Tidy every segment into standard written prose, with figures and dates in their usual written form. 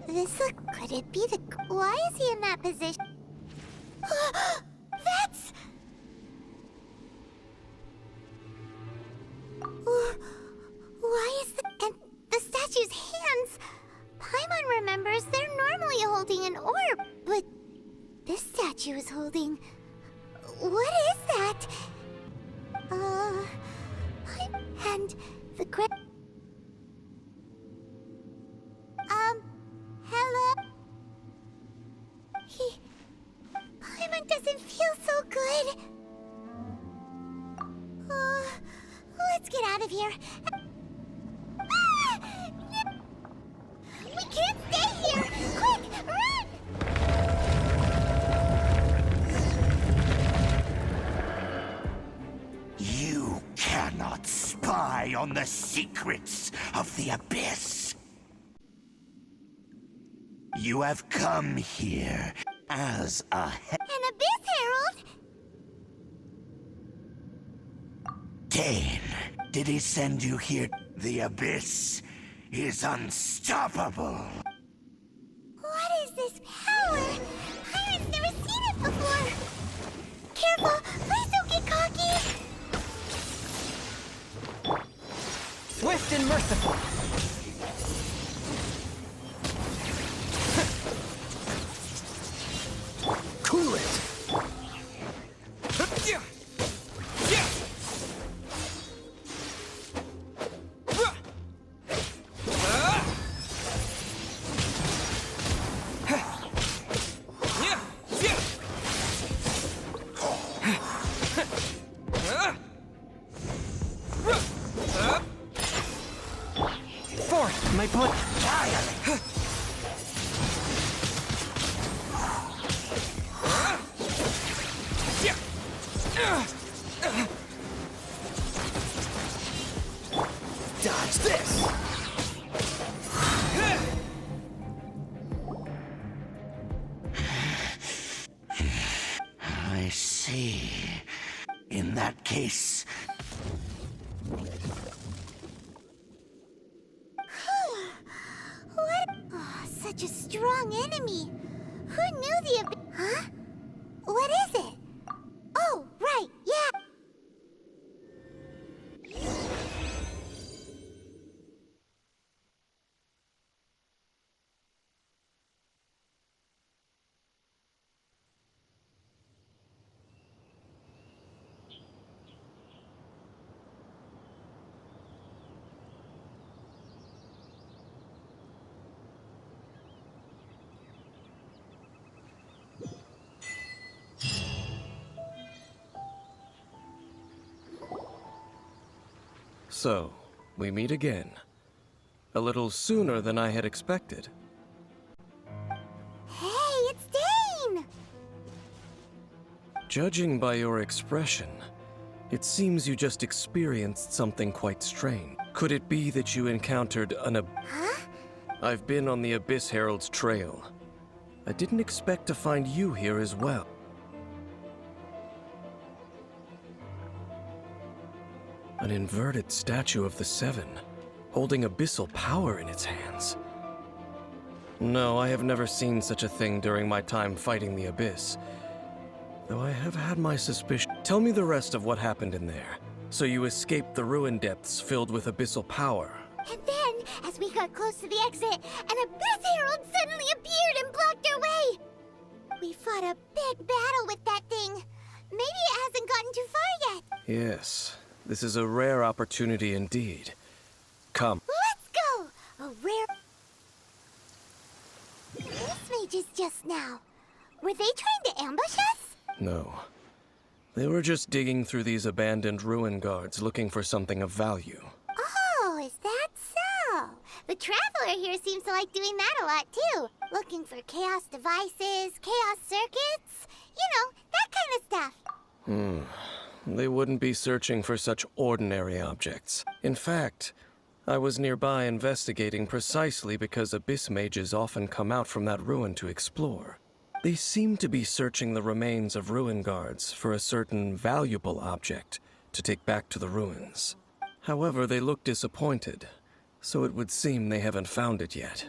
Could it be the... Why is he in that position? That's... Why is the... And the statue's hands... Paimon remembers they're normally holding an orb, but this statue is holding... What is that? And the hello? Paimon doesn't feel so good. Let's get out of here. We can't stay here! Quick, run! You cannot spy on the secrets of the Abyss. You have come here as a An Abyss Herald? Dane, did he send you here? The Abyss is unstoppable. What is this power? Pirates never seen it before. Careful, please don't get cocky. Swift and merciful. Cool it. Forth, my blood. Dodge this! I see. In that case... What? Oh, such a strong enemy. Who knew the Huh? What is it? Oh, right, yeah. So, we meet again. A little sooner than I had expected. Hey, it's Dane! Judging by your expression, it seems you just experienced something quite strange. Could it be that you encountered an Huh? I've been on the Abyss Herald's trail. I didn't expect to find you here as well. An inverted statue of the Seven, holding abyssal power in its hands. No, I have never seen such a thing during my time fighting the Abyss. Though I have had my suspicion. Tell me the rest of what happened in there. So you escaped the ruin depths filled with abyssal power. And then, as we got close to the exit, an Abyss Herald suddenly appeared and blocked our way! We fought a big battle with that thing. Maybe it hasn't gotten too far yet. Yes, this is a rare opportunity indeed. Come. Let's go! A rare... These mages just now. Were they trying to ambush us? No. They were just digging through these abandoned ruin guards looking for something of value. Oh, is that so? The Traveler here seems to like doing that a lot too. Looking for chaos devices, chaos circuits, you know, that kind of stuff. They wouldn't be searching for such ordinary objects. In fact, I was nearby investigating precisely because abyss mages often come out from that ruin to explore. They seem to be searching the remains of ruin guards for a certain valuable object to take back to the ruins. However, they look disappointed, so it would seem they haven't found it yet.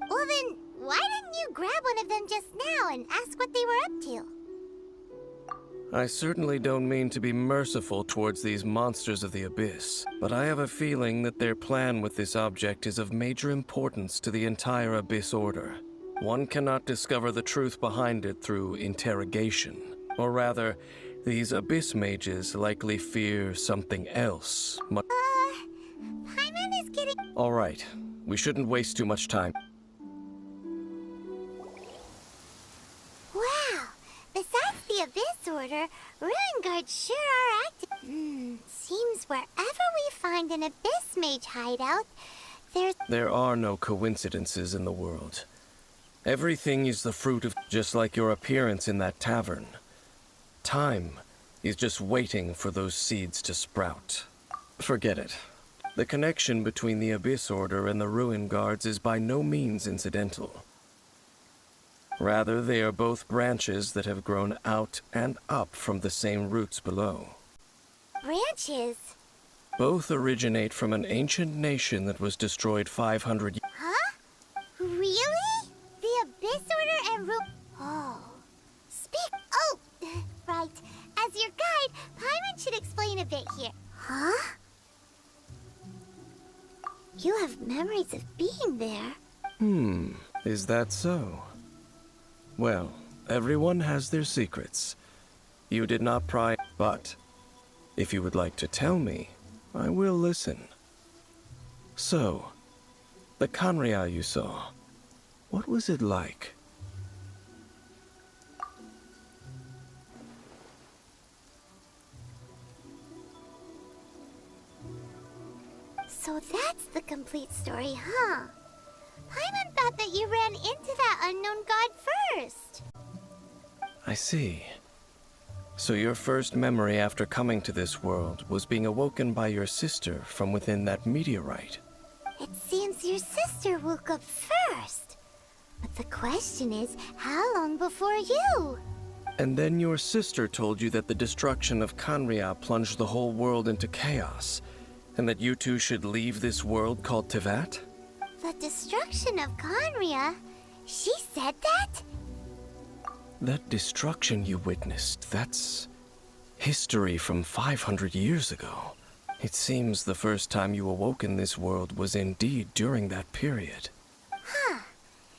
Well then, Why didn't you grab one of them just now and ask what they were up to? I certainly don't mean to be merciful towards these monsters of the Abyss, but I have a feeling that their plan with this object is of major importance to the entire Abyss Order. One cannot discover the truth behind it through interrogation. Or rather, these Abyss mages likely fear something else. Paimon is getting... All right, we shouldn't waste too much time. Wow! Besides the Abyss Order, Ruin Guards sure are active. Seems wherever we find an Abyss Mage hideout, There are no coincidences in the world. Everything is the fruit of... just like your appearance in that tavern. Time is just waiting for those seeds to sprout. Forget it. The connection between the Abyss Order and the Ruin Guards is by no means incidental. Rather, they are both branches that have grown out and up from the same roots below. branches. Both originate from an ancient nation that was destroyed 500 years. Huh? Really? The Abyss Order and Oh. Oh, right. As your guide, Paimon should explain a bit here. Huh? You have memories of being there. Is that so? Well, everyone has their secrets. You did not pry, but if you would like to tell me, I will listen. So, the Khaenri'ah you saw, what was it like? So that's the complete story, huh? Paimon thought that you ran into that unknown god first. I see. So your first memory after coming to this world was being awoken by your sister from within that meteorite. It seems your sister woke up first. But the question is, how long before you? And then your sister told you that the destruction of Khaenri'ah plunged the whole world into chaos, and that you two should leave this world called Teyvat? The destruction of Khaenri'ah? She said that? That destruction you witnessed, that's history from 500 years ago. It seems the first time you awoke in this world was indeed during that period. Huh.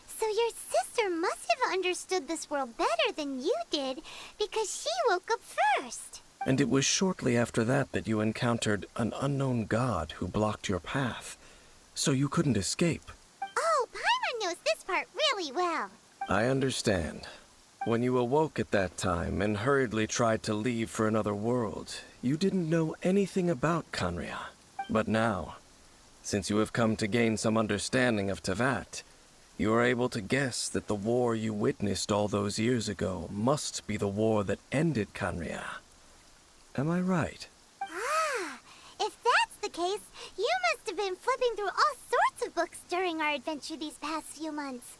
So your sister must have understood this world better than you did, because she woke up first. And it was shortly after that that you encountered an unknown god who blocked your path, so you couldn't escape. Oh, Paimon knows this part really well. I understand. When you awoke at that time and hurriedly tried to leave for another world, you didn't know anything about Khaenri'ah. But now, since you have come to gain some understanding of Teyvat, you are able to guess that the war you witnessed all those years ago must be the war that ended Khaenri'ah. Am I right? Ah, if that's the case, you must have been flipping through all sorts of books during our adventure these past few months.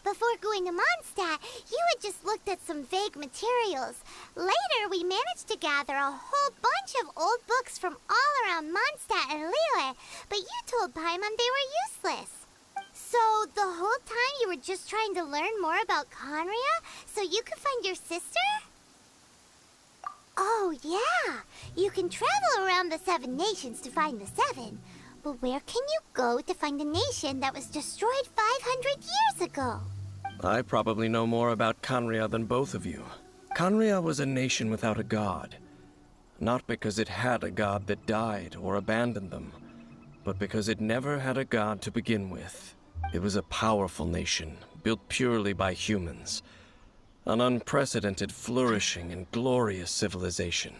Before going to Mondstadt, you had just looked at some vague materials. Later, we managed to gather a whole bunch of old books from all around Mondstadt and Liyue, but you told Paimon they were useless. So, the whole time you were just trying to learn more about Khaenri'ah so you could find your sister? Oh, yeah. You can travel around the 7 nations to find the 7. But where can you go to find a nation that was destroyed 500 years ago? I probably know more about Khaenri'ah than both of you. Khaenri'ah was a nation without a god. Not because it had a god that died or abandoned them, but because it never had a god to begin with. It was a powerful nation, built purely by humans. An unprecedented, flourishing, and glorious civilization.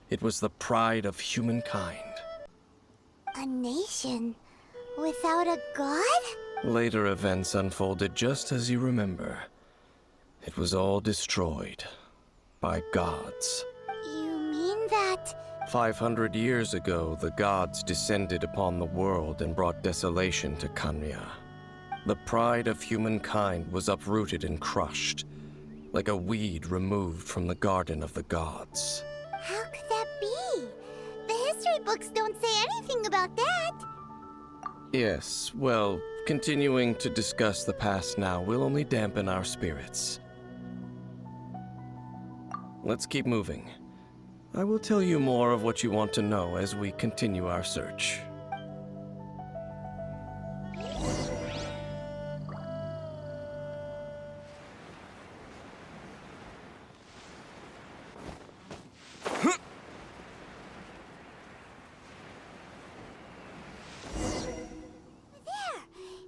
It was the pride of humankind. A nation without a god? Later events unfolded just as you remember. It was all destroyed by gods. You mean that... 500 years ago, the gods descended upon the world and brought desolation to Khaenri'ah. The pride of humankind was uprooted and crushed, like a weed removed from the garden of the gods. How could that be? The history books don't say anything about that. Yes, well, continuing to discuss the past now will only dampen our spirits. Let's keep moving. I will tell you more of what you want to know as we continue our search.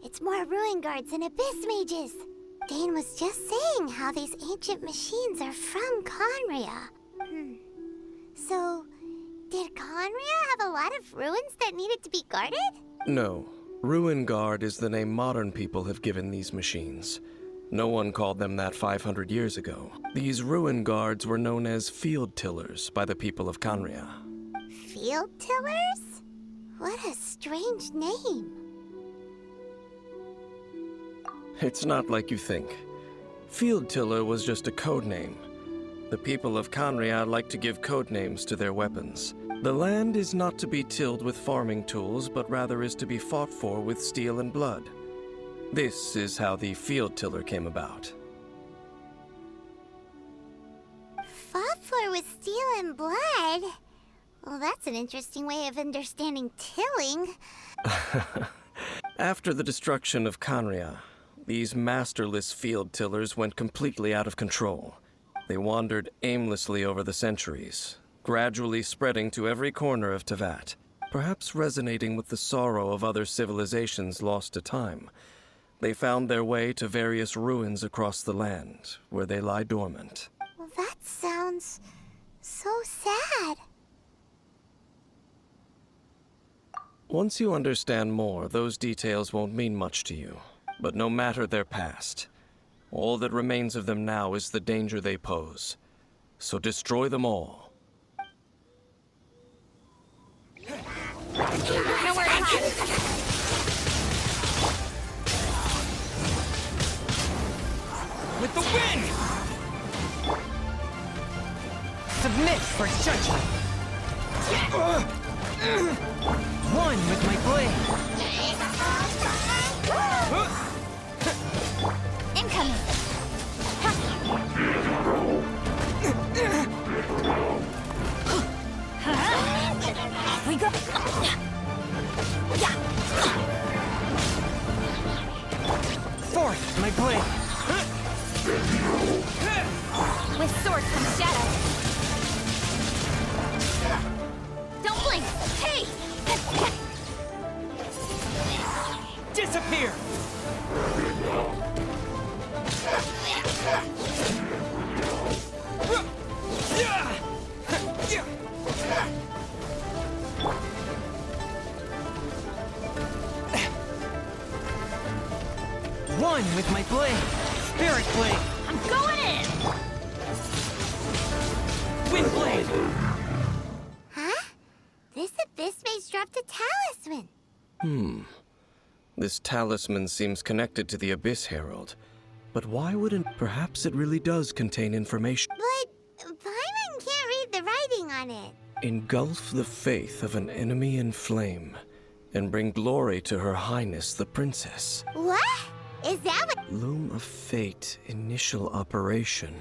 It's more ruin guards and abyss mages. Dane was just saying how these ancient machines are from Khaenri'ah. So, did Khaenri'ah have a lot of ruins that needed to be guarded? No. Ruin Guard is the name modern people have given these machines. No one called them that 500 years ago. These Ruin Guards were known as Field Tillers by the people of Khaenri'ah. Field tillers? What a strange name. It's not like you think. Field Tiller was just a code name. The people of Khaenri'ah like to give code names to their weapons. The land is not to be tilled with farming tools, but rather is to be fought for with steel and blood. This is how the Field Tiller came about. Fought for with steel and blood? Well, that's an interesting way of understanding tilling. After the destruction of Khaenri'ah, these masterless field tillers went completely out of control. They wandered aimlessly over the centuries, gradually spreading to every corner of Teyvat, perhaps resonating with the sorrow of other civilizations lost to time. They found their way to various ruins across the land, where they lie dormant. Well, that sounds so sad. Once you understand more, those details won't mean much to you. But no matter their past, all that remains of them now is the danger they pose. So destroy them all. Nowhere to hide. With the wind! Submit for judgment! One with my blade! Incoming! We go! Forth, my blade! With sword comes shadow. Don't blink! Hey! Disappear! One with my blade! Spirit blade! I'm going in! Wind blade! Huh? This abyss mage dropped a talisman. This talisman seems connected to the Abyss Herald. But why wouldn't... Perhaps it really does contain information. But Paimon can't read the writing on it. Engulf the faith of an enemy in flame, and bring glory to Her Highness the Princess. What? Is that what? Loom of Fate initial operation.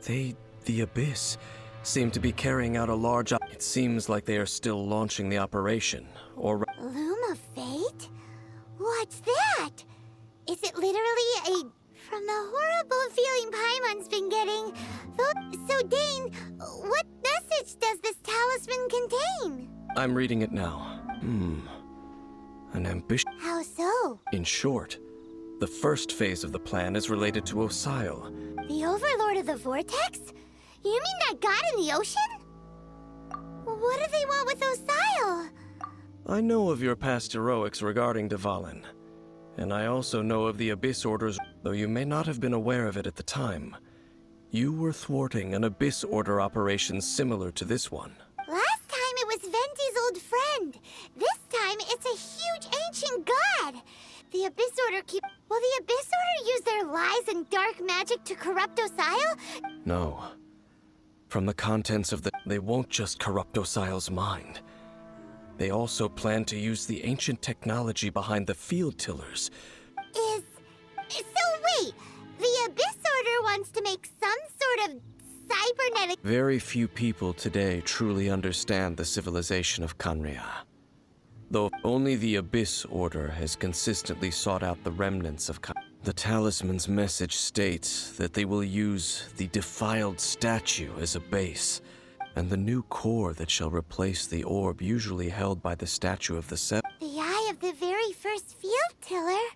The Abyss, seem to be carrying out a large... It seems like they are still launching the operation, or... Loom of Fate? What's that? Is it literally a... From the horrible feeling Paimon's been getting... So Dane, what message does this talisman contain? I'm reading it now. An ambition... How so? In short, the first phase of the plan is related to Osile. The Overlord of the Vortex? You mean that god in the ocean? What do they want with Osile? I know of your past heroics regarding Dvalin, and I also know of the Abyss Order's... Though you may not have been aware of it at the time, you were thwarting an Abyss Order operation similar to this one. Last time it was Venti's old friend. This time it's a huge ancient god. The Abyss Order Will the Abyss Order use their lies and dark magic to corrupt Osile? No. From the contents of the... They won't just corrupt Osile's mind. They also plan to use the ancient technology behind the field tillers The Abyss Order wants to make some sort of cybernetic... Very few people today truly understand the civilization of Khaenri'ah. Though only the Abyss Order has consistently sought out the remnants of Khaenri'ah. The talisman's message states that they will use the defiled statue as a base, and the new core that shall replace the orb usually held by the statue of the Seven. The eye of the very first field tiller?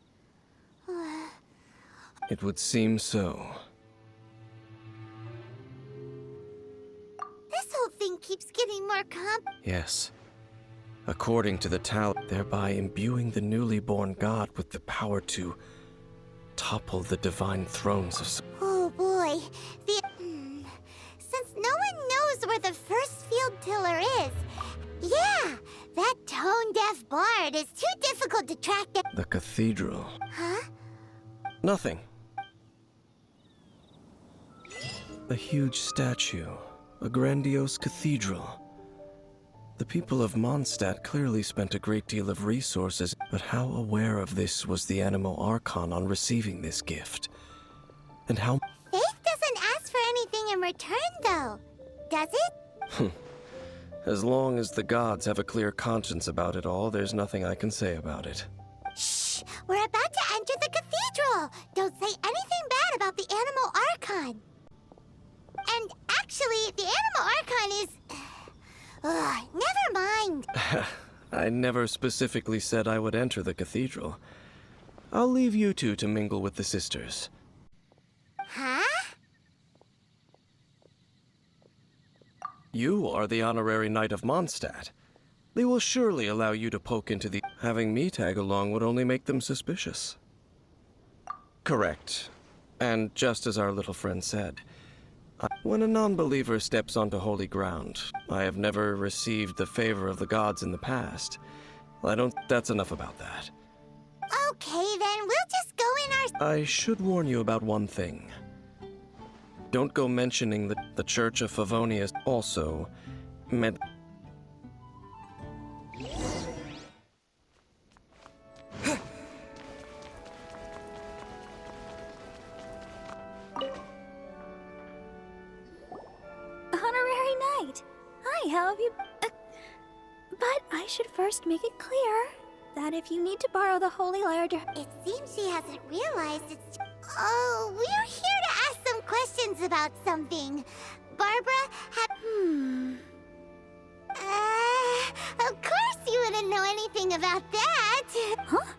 It would seem so. This whole thing keeps getting more Yes. According to the thereby imbuing the newly born god with the power to topple the divine thrones of... Oh boy, since no one knows where the first field tiller is, yeah, that tone-deaf bard is too difficult to track down. The cathedral. Huh? Nothing. A huge statue, a grandiose cathedral. The people of Mondstadt clearly spent a great deal of resources, but how aware of this was the Animo Archon on receiving this gift? And how... Faith doesn't ask for anything in return, though, does it? As long as the gods have a clear conscience about it all, there's nothing I can say about it. Shh! We're about to enter the cathedral! Don't say anything bad about the Animo Archon! And actually, the Animo Archon is... never mind! I never specifically said I would enter the cathedral. I'll leave you two to mingle with the sisters. Huh? You are the honorary knight of Mondstadt. They will surely allow you to poke into the... Having me tag along would only make them suspicious. Correct. And just as our little friend said, when a non-believer steps onto holy ground, I have never received the favor of the gods in the past. That's enough about that. Okay, then we'll just go in our... I should warn you about one thing. Don't go mentioning the Church of Favonius also meant... Honorary Knight. Hi, how have you... but I should first make it clear that if you need to borrow the Holy Larder... It seems she hasn't realized it's... Oh, we're here to ask some questions about something. Barbara, of course you wouldn't know anything about that. Huh?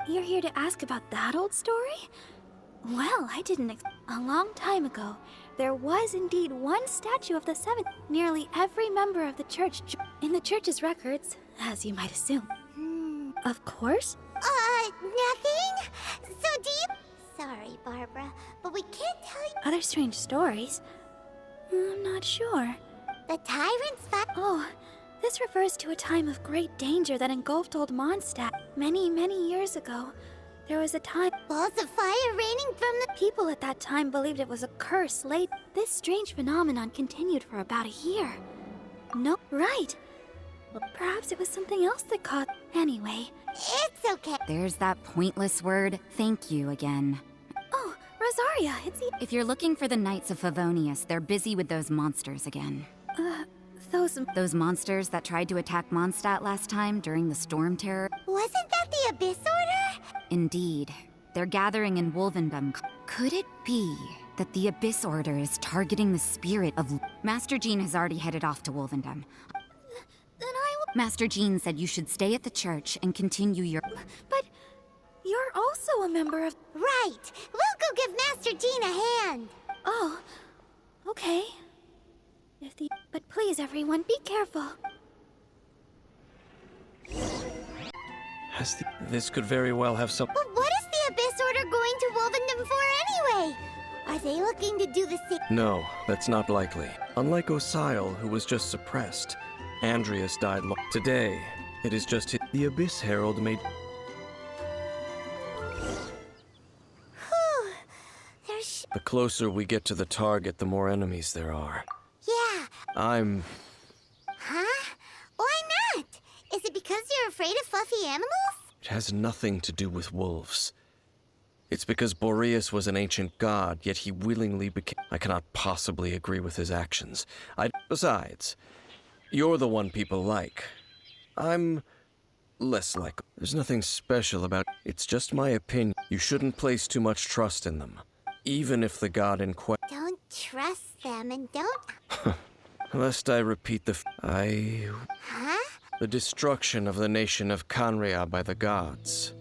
You're here to ask about that old story? Well, I didn't A long time ago, there was indeed one statue of the Seven. Nearly every member of the church in the church's records, as you might assume. Of course. Nothing? So do you... Sorry, Barbara, but we can't tell you... Other strange stories? I'm not sure. The tyrant's Oh, this refers to a time of great danger that engulfed old Mondstadt. Many, many years ago, there was a time... balls of fire raining from the... People at that time believed it was a curse laid... This strange phenomenon continued for about a year. No, right. Well, perhaps it was something else that caused... Anyway. It's okay. There's that pointless word, thank you again. Oh, Rosaria, it's... If you're looking for the Knights of Favonius, they're busy with those monsters again. Those monsters that tried to attack Mondstadt last time during the Storm Terror? Wasn't that the Abyss Order? Indeed. They're gathering in Wolvendom. Could it be that the Abyss Order is targeting the spirit of... Master Jean has already headed off to Wolvendom. Then I will... Master Jean said you should stay at the church and continue your... But you're also a member of... Right. We'll go give Master Jean a hand. Oh, okay. But please, everyone, be careful. This could very well have some... But what is the Abyss Order going to Wolvendom for anyway? Are they looking to do the same? No, that's not likely. Unlike Osile, who was just suppressed, Andreas died today. It is just the Abyss Herald made... The closer we get to the target, the more enemies there are. Yeah. Huh? Why not? Is it because you're afraid of fluffy animals? It has nothing to do with wolves. It's because Boreas was an ancient god, yet he willingly became... I cannot possibly agree with his actions. Besides, you're the one people like. I'm less like... There's nothing special about... It's just my opinion. You shouldn't place too much trust in them. Even if the god in question... Don't trust them and don't... Lest I repeat the... Huh? The destruction of the nation of Khaenri'ah by the gods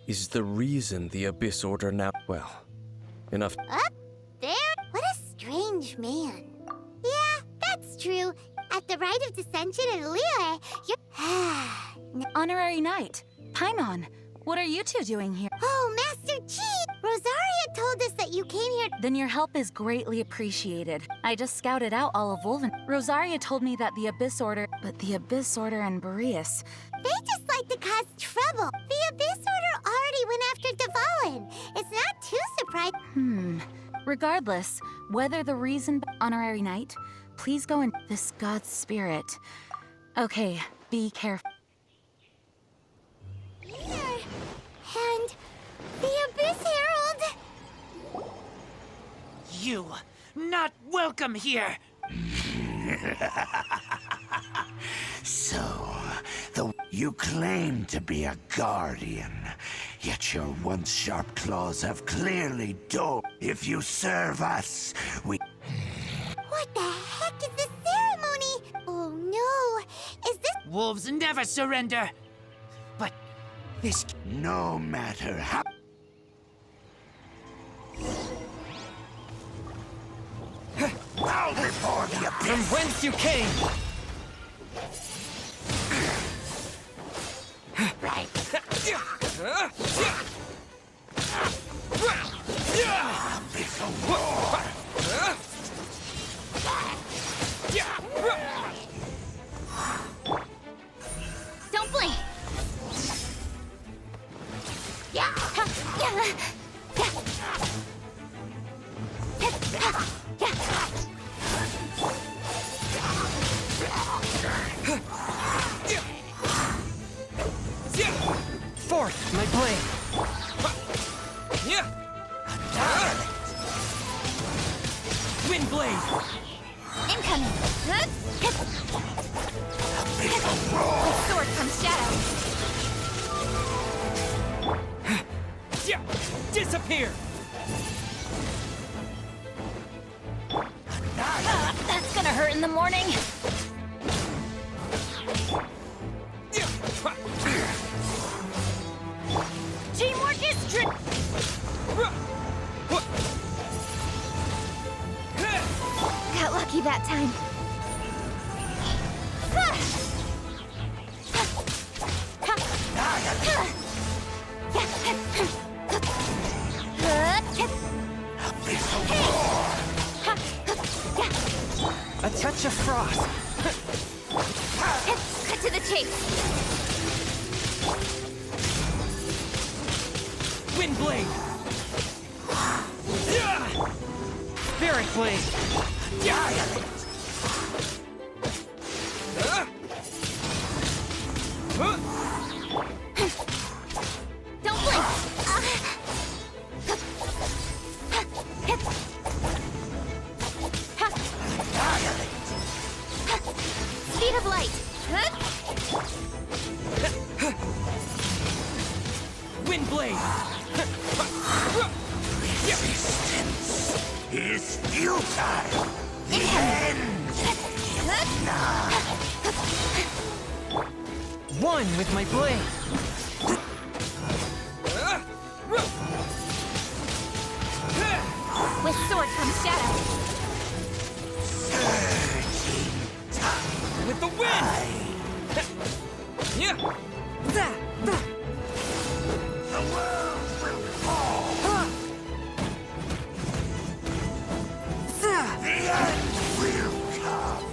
is the reason the Abyss Order now... Well, enough... Up there? What a strange man. Yeah, that's true. At the rite of dissension in Liyue, you're... Honorary Knight, Paimon, what are you two doing here? Oh, Master Chi! Rosaria told us that you came here... Then your help is greatly appreciated. I just scouted out all of Wolven. Rosaria told me that the Abyss Order... But the Abyss Order and Boreas... They just like to cause trouble. The Abyss Order already went after Dvalin. It's not too surprising. Regardless, whether the reason... Honorary Knight, please go in this god's spirit. Okay, be careful. Here. And the Abyss Herald. You, not welcome here! So, you claim to be a guardian, yet your once sharp claws have clearly dulled. If you serve us, we... What the heck is this ceremony? Oh no! Is this... Wolves never surrender! But this... No matter how... Bow before the From abyss! whence you came! Right. Abyss of war! Don't blink! Forth, my blade! Wind blade! Incoming! Sword from shadow! Disappear! That's gonna hurt in the morning. Teamwork is Got lucky that time. A touch of frost! Cut to the chase! Wind blade! Spirit blade! Don't blink! Speed of light! Wind blade! Resistance is futile! The end! One with my blade! With sword from shadow! With the wind! The world will fall! The end will come!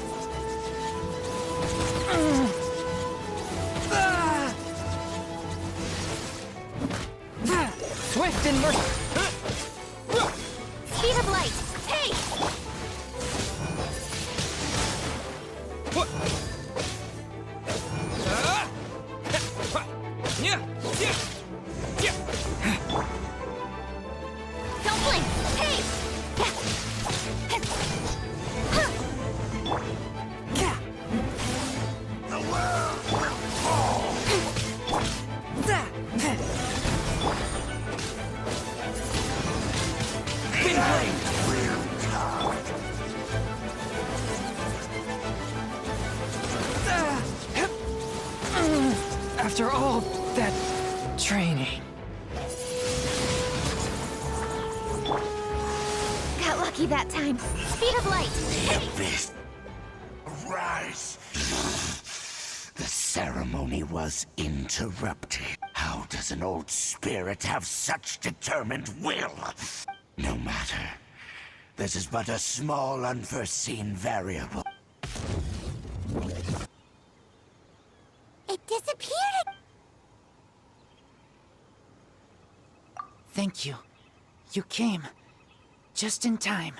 Swift and merciful! Speed of light! Hey! After all that training. Got lucky that time. Speed of light. The abyss. Rise. The ceremony was interrupted. How does an old spirit have such determined will? No matter. This is but a small unforeseen variable. It disappeared. Thank you. You came. Just in time.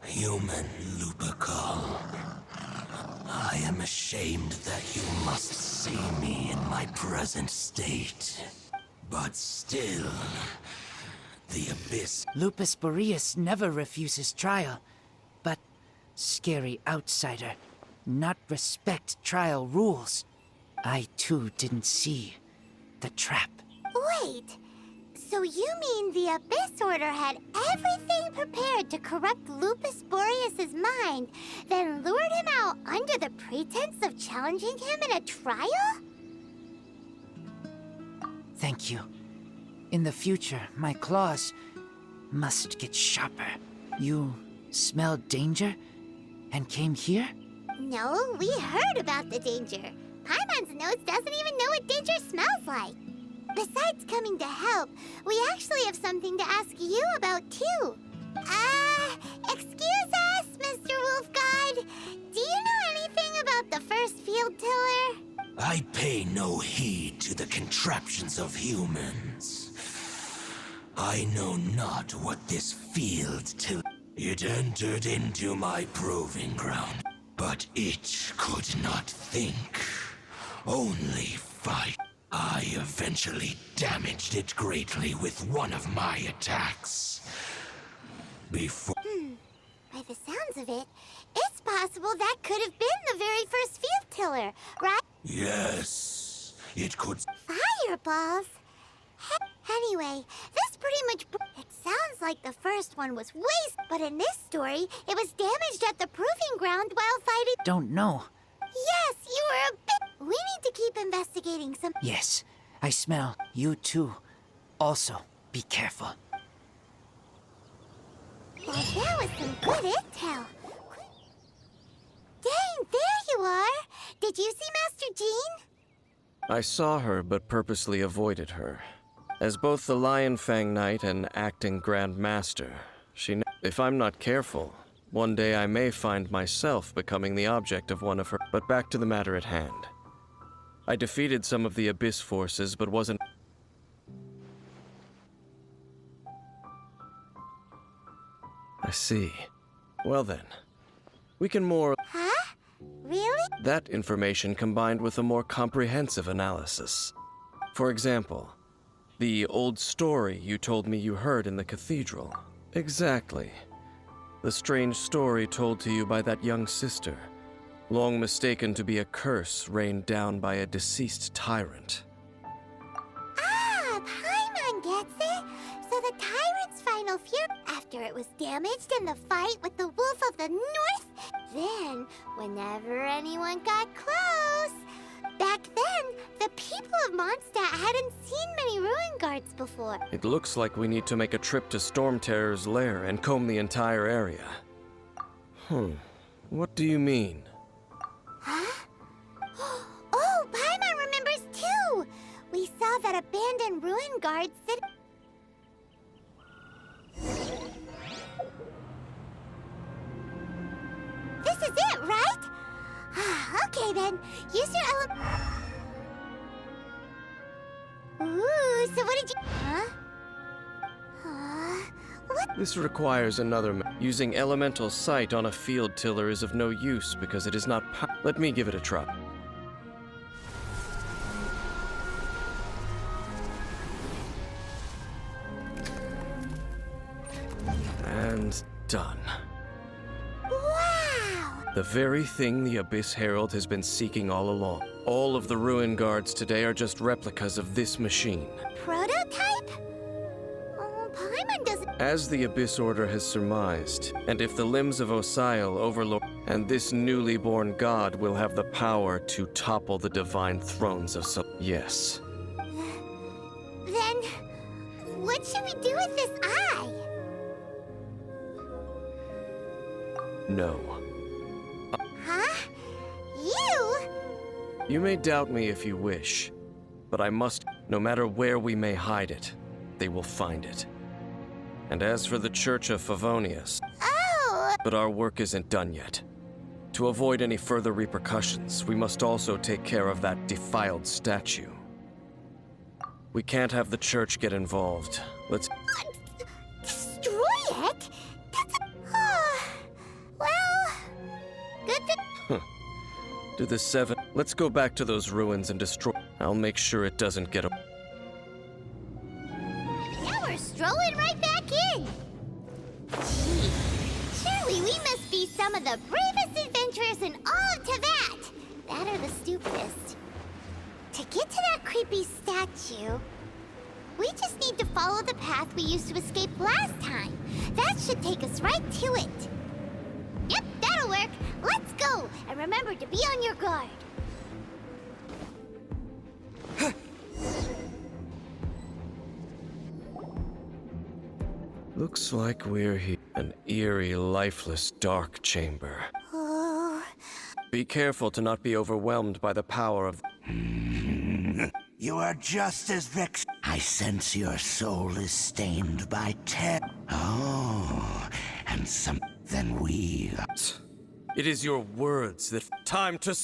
Human Lupercal. I am ashamed that you must see me in my present state. But still, the Abyss. Lupus Boreas never refuses trial. But scary outsider, not respect trial rules. I too didn't see the trap. Wait. So you mean the Abyss Order had everything prepared to corrupt Lupus Boreas' mind, then lured him out under the pretense of challenging him in a trial? Thank you. In the future, my claws must get sharper. You smelled danger and came here? No, we heard about the danger. Paimon's nose doesn't even know what danger smells like. Besides coming to help, we actually have something to ask you about, too. Excuse us, Mr. Wolf God. Do you know anything about the first field tiller? I pay no heed to the contraptions of humans. I know not what this field tiller... It entered into my proving ground, but it could not think, only fight. I eventually damaged it greatly with one of my attacks. Before... By the sounds of it, it's possible that could have been the very first field tiller, right? Yes, it could... Fireballs? Anyway, this pretty much... It sounds like the first one was waste, but in this story, it was damaged at the proving ground while fighting... Don't know. Yes, you were a bit... We need to keep investigating some... Yes, I smell you too. Also, be careful. Well, that was some good intel. Dang, there you are! Did you see Master Jean? I saw her, but purposely avoided her. As both the Lion Fang Knight and acting Grand Master, if I'm not careful, one day I may find myself becoming the object of one of her... But back to the matter at hand. I defeated some of the Abyss forces, but wasn't... I see. Well then, we can more... Huh? Really? That information combined with a more comprehensive analysis. For example, the old story you told me you heard in the cathedral. Exactly. The strange story told to you by that young sister, long mistaken to be a curse rained down by a deceased tyrant. Ah, Paimon gets it! So the tyrant's final fear, after it was damaged in the fight with the Wolf of the North, then, whenever anyone got close... Back then, the people of Mondstadt hadn't seen many ruin guards before. It looks like we need to make a trip to Storm Terror's lair and comb the entire area. What do you mean? Huh? Oh, Paimon remembers too! We saw that abandoned ruin guard sit... This is it, right? Okay then, use your Ooh, so what did you... Huh? What? This requires another Using elemental sight on a field tiller is of no use because it is not Let me give it a try. And done. Wow! The very thing the Abyss Herald has been seeking all along. All of the ruin guards today are just replicas of this machine. Prototype? Oh, Paimon doesn't... As the Abyss Order has surmised, and if the limbs of Osial overlord, and this newly born god will have the power to topple the divine thrones of some. Yes. Then, what should we do with this eye? No. Huh? You? You may doubt me if you wish, but I must. No matter where we may hide it, they will find it. And as for the Church of Favonius, Oh! but our work isn't done yet. To avoid any further repercussions, we must also take care of that defiled statue. We can't have the church get involved. Let's... Destroy it? That's well... Good thing... Do the 7... Let's go back to those ruins and destroy... I'll make sure it doesn't get... Now we're strolling right back in. Gee, surely we must be some of the bravest adventurers in all of Teyvat. That are the stupidest. To get to that creepy statue, we just need to follow the path we used to escape last time. That should take us right to it. Yep, that'll work. Let's go. And remember to be on your guard. Looks like we're here. An eerie, lifeless, dark chamber. Oh, Be careful to not be overwhelmed by the power of... You are just as vexed. I sense your soul is stained by terror. Oh, and then we... It is your words that... Time to...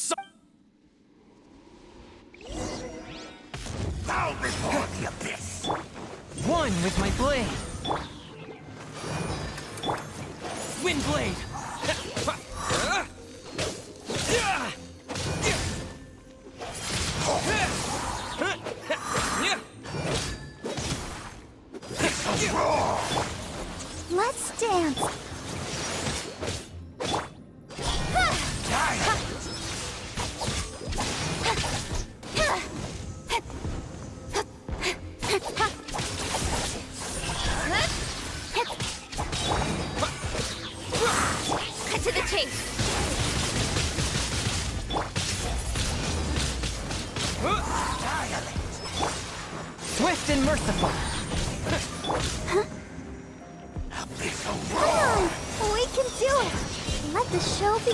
Bow before the abyss. One with my blade. Wind blade. let's dance. Cut to the chase. Swift and merciful. Come on, we can do it. Let the show be.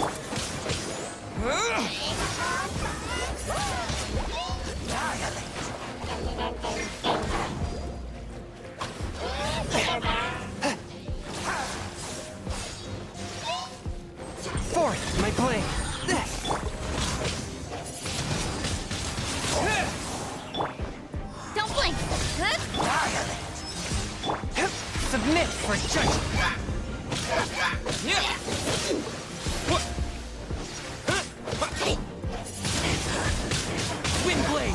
Forth, my blade. Don't blink. Submit for judgment. Wind blade.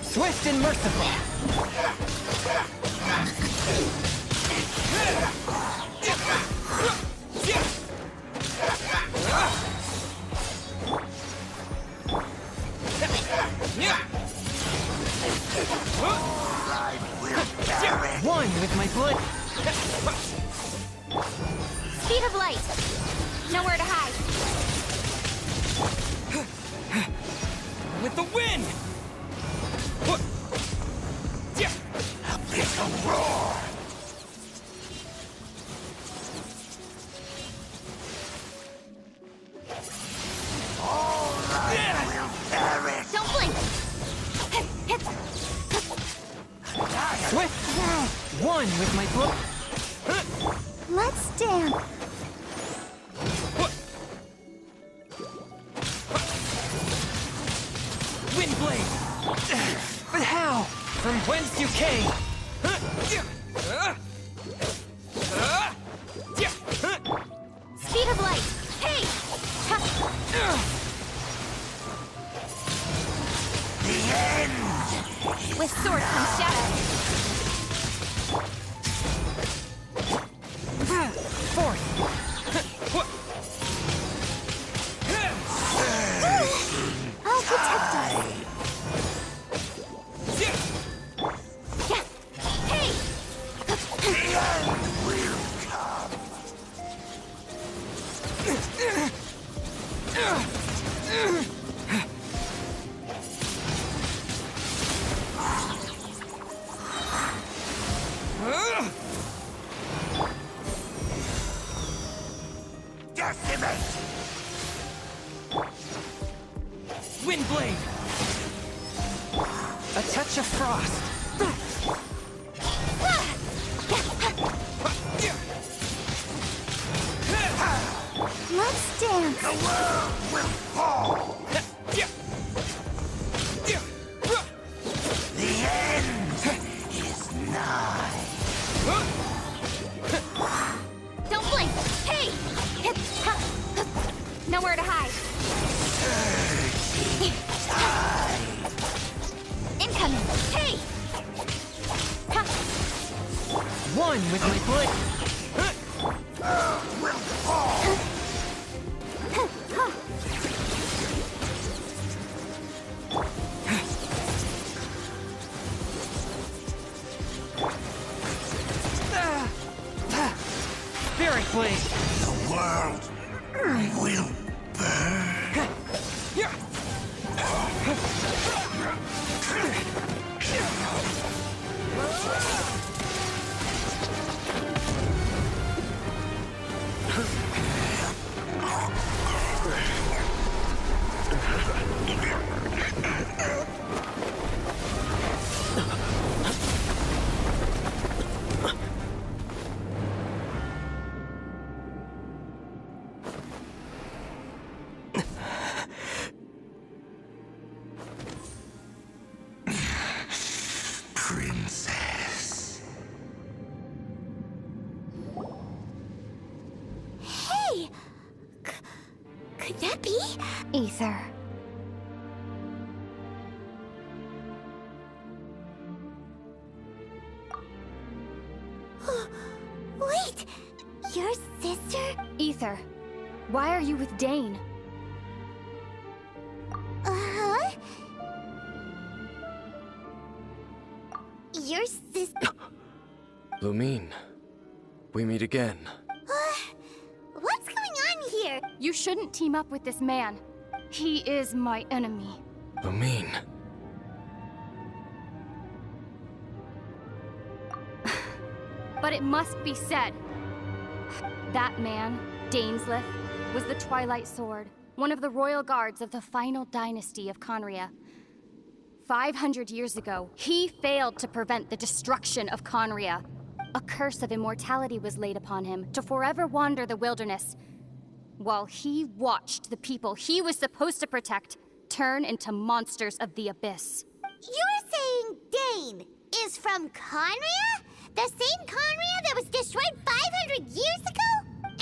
Swift and merciful. One with my blood. Speed of light. Nowhere to hide. With the wind. Don't blink. Swift. One with my blood. Let's dance. Wind blade. But how? From whence you came? Speed of light. Hey! With sword comes shadow. Forth. A touch of frost. Let's dance. The world will fall. The end is nigh. Don't blink! Hey! Nowhere to hide. Incoming! Hey! One with my blade. Will fall. Spirit blade. The world will burn. Princess. Hey! Could that be? Ether. Wait! Your sister? Ether. Why are you with Dane? Uh-huh. Your sister? Lumine, we meet again. What's going on here? You shouldn't team up with this man. He is my enemy. Lumine. But it must be said. That man, Daneslith, was the Twilight Sword, one of the royal guards of the final dynasty of Khaenri'ah. 500 years ago, he failed to prevent the destruction of Khaenri'ah. A curse of immortality was laid upon him to forever wander the wilderness, while he watched the people he was supposed to protect turn into monsters of the abyss. You're saying Dane is from Khaenri'ah? The same Khaenri'ah that was destroyed 500 years ago?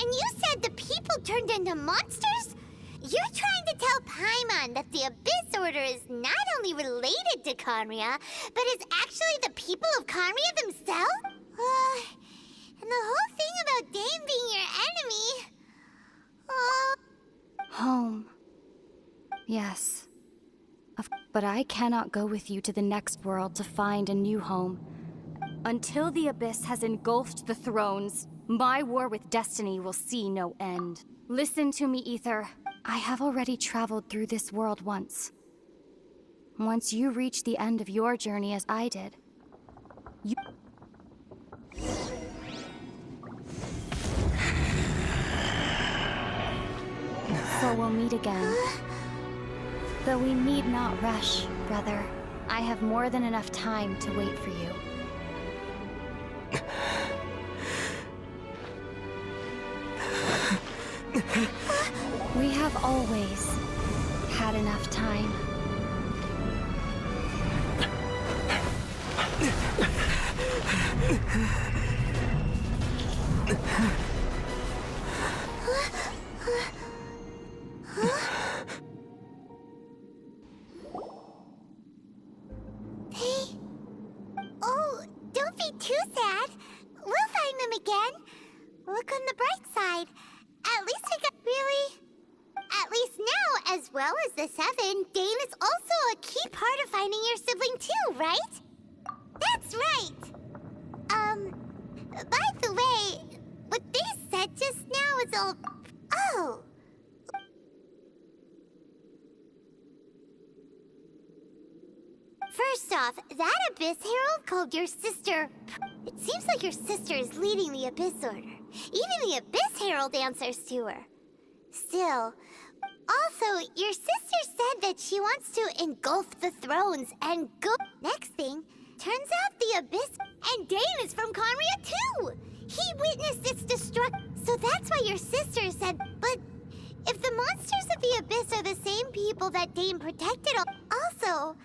And you said the people turned into monsters? You're trying to tell Paimon that the Abyss Order is not only related to Khaenri'ah, but is actually the people of Khaenri'ah themselves? And the whole thing about Dane being your enemy... Home. Yes. But I cannot go with you to the next world to find a new home. Until the Abyss has engulfed the thrones, my war with destiny will see no end. Listen to me, Ether. I have already traveled through this world once. Once you reach the end of your journey as I did, so we'll meet again. Though we need not rush, brother. I have more than enough time to wait for you. We have always had enough time. Oh, don't be too sad. We'll find them again. Look on the bright side. At least I got At least now, as well as the Seven, Dane is also a key part of finding your sibling too, right? That's right! By the way, what they said just now is all... Oh! First off, that Abyss Herald called your sister... It seems like your sister is leading the Abyss Order. Even the Abyss Herald answers to her. Still, all Also, your sister said that she wants to engulf the thrones and go. Next thing, turns out the Abyss and Dane is from Khaenri'ah too! He witnessed its destruction, so that's why your sister said. But if the monsters of the Abyss are the same people that Dane protected, also,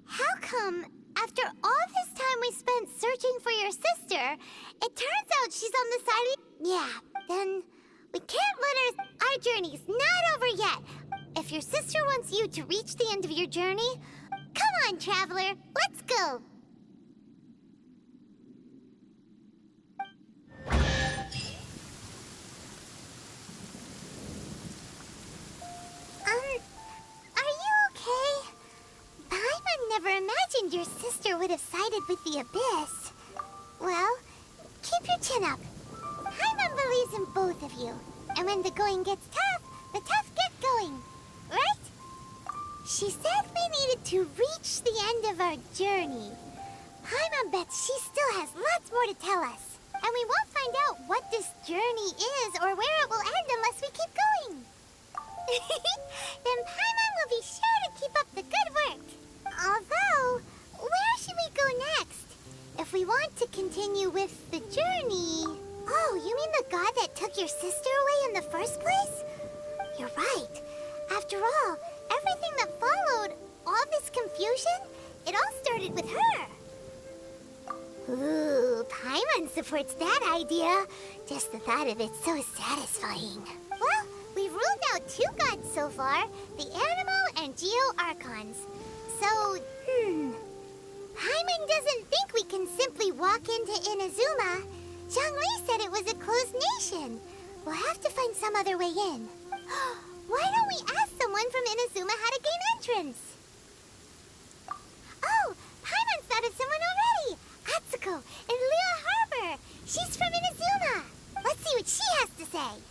how come after all this time we spent searching for your sister, it turns out she's on the side of. Yeah, then we can't let her. Our journey's not over yet. If your sister wants you to reach the end of your journey, come on, traveler, let's go. Are you okay? Paimon never imagined your sister would have sided with the Abyss. Well, keep your chin up. Paimon believes in both of you. And when the going gets tough, the tough get going. Right? She said we needed to reach the end of our journey. Paimon bets she still has lots more to tell us. And we won't find out what this journey is or where it will end unless we keep going. Then Paimon will be sure to keep up the good work. Although, where should we go next? If we want to continue with the journey... Oh, you mean the god that took your sister away in the first place? You're right. After all, everything that followed, all this confusion, it all started with her. Ooh, Paimon supports that idea. Just the thought of it's so satisfying. Well, we've ruled out 2 gods so far, the Animo and Geo Archons. So, Paimon doesn't think we can simply walk into Inazuma. Zhongli said it was a closed nation. We'll have to find some other way in. Why don't we ask someone from Inazuma how to gain entrance? Oh, Paimon's thought of someone already! Atsuko in Liyue Harbor! She's from Inazuma! Let's see what she has to say.